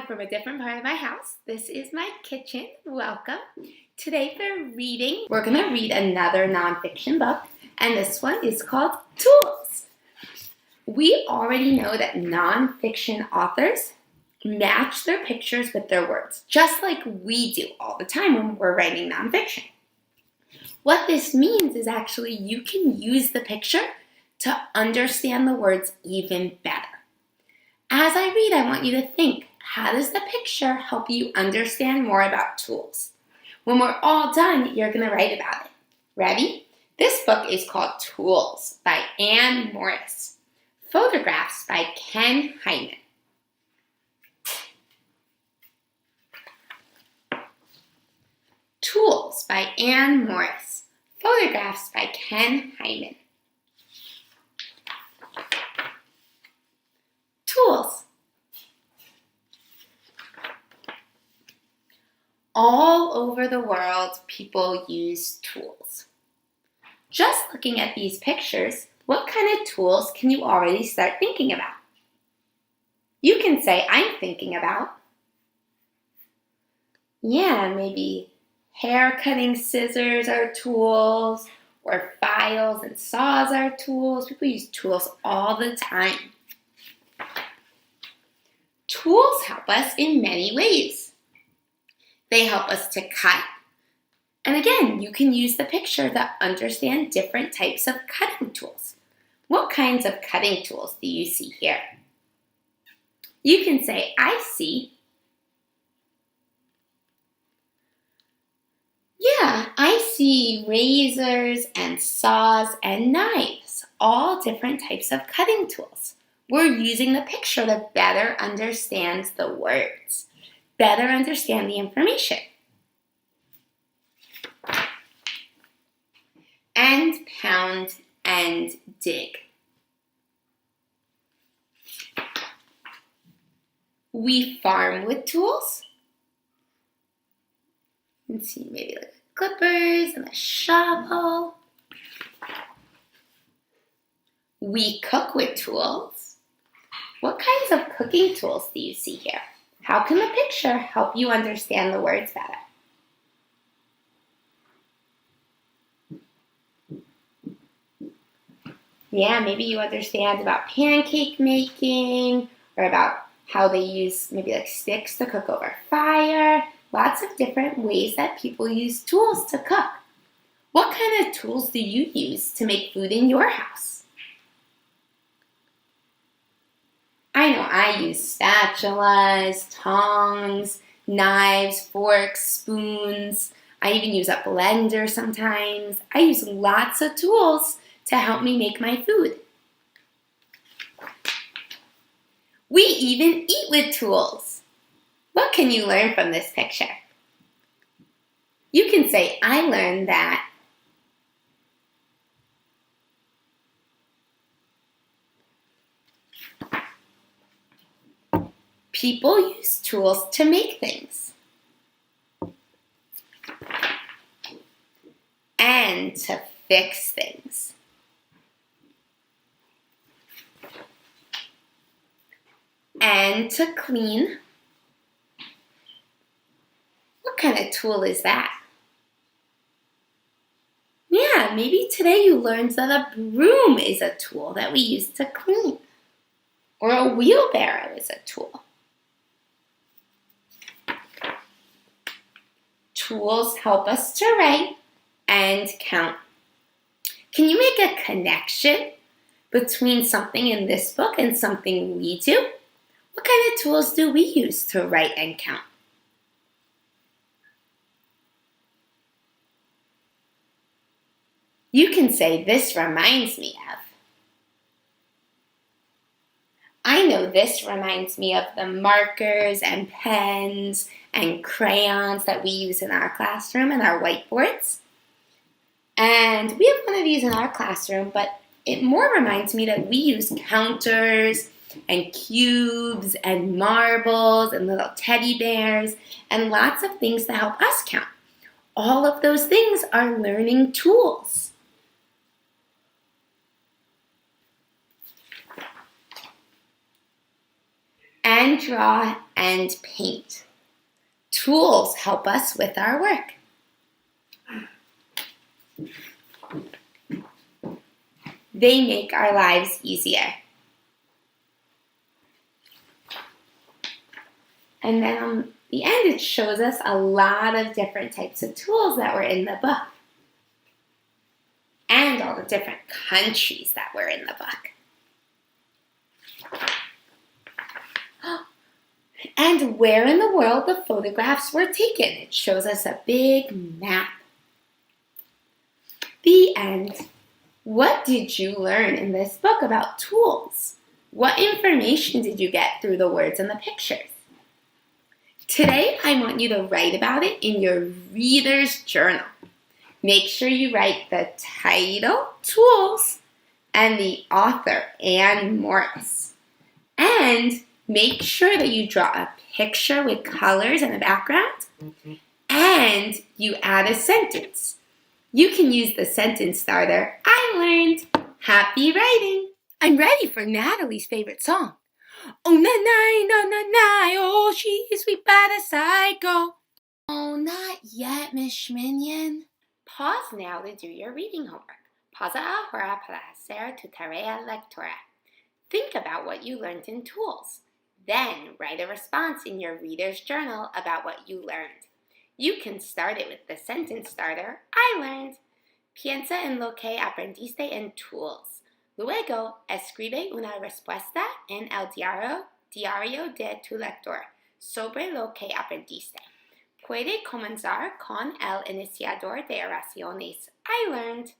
Hi from a different part of my house. This is my kitchen. Welcome. Today for reading, we're going to read another nonfiction book, and this one is called Tools. We already know that nonfiction authors match their pictures with their words, just like we do all the time when we're writing nonfiction. What this means is actually you can use the picture to understand the words even better. As I read, I want you to think, how does the picture help you understand more about tools? When we're all done, you're going to write about it. Ready? This book is called Tools by Anne Morris. Photographs by Ken Hyman. Tools by Anne Morris. Photographs by Ken Hyman. Tools. All over the world, people use tools. Just looking at these pictures, what kind of tools can you already start thinking about? You can say, I'm thinking about, maybe hair cutting scissors are tools, or files and saws are tools. People use tools all the time. Tools help us in many ways. They help us to cut. And again, you can use the picture to understand different types of cutting tools. What kinds of cutting tools do you see here? You can say, I see. I see razors and saws and knives, all different types of cutting tools. We're using the picture to better understand the words, better understand the information. And pound and dig. We farm with tools. Let's see, maybe like clippers and a shovel. We cook with tools. What kinds of cooking tools do you see here? How can the picture help you understand the words better? Maybe you understand about pancake making or about how they use maybe like sticks to cook over fire. Lots of different ways that people use tools to cook. What kind of tools do you use to make food in your house? I know I use spatulas, tongs, knives, forks, spoons. I even use a blender sometimes. I use lots of tools to help me make my food. We even eat with tools. What can you learn from this picture? You can say, I learned that people use tools to make things and to fix things. And to clean. What kind of tool is that? Maybe today you learned that a broom is a tool that we use to clean. Or a wheelbarrow is a tool. Tools help us to write and count. Can you make a connection between something in this book and something we do? What kind of tools do we use to write and count? You can say, this reminds me of. I know this reminds me of the markers and pens and crayons that we use in our classroom and our whiteboards. And we have one of these in our classroom, but it more reminds me that we use counters and cubes and marbles and little teddy bears and lots of things to help us count. All of those things are learning tools. and draw and paint. Tools help us with our work. They make our lives easier. And then on the end, it shows us a lot of different types of tools that were in the book. And all the different countries that were in the book. And where in the world the photographs were taken. It shows us a big map. The end. What did you learn in this book about tools? What information did you get through the words and the pictures? Today, I want you to write about it in your reader's journal. Make sure you write the title, Tools, and the author, Anne Morris. And make sure that you draw a picture with colors in the background, and you add a sentence. You can use the sentence starter, I learned. Happy writing! I'm ready for Natalie's favorite song. Oh, na-na, na-na-na, oh, she's sweet by the side, go. Oh, not yet, Miss Minion. Pause now to do your reading homework. Pausa ahora para hacer tu tarea lectora. Think about what you learned in Tools. Then write a response in your reader's journal about what you learned. You can start it with the sentence starter, I learned. Piensa en lo que aprendiste en Tools. Luego, escribe una respuesta en el diario de tu lector sobre lo que aprendiste. Puede comenzar con el iniciador de oraciones, I learned.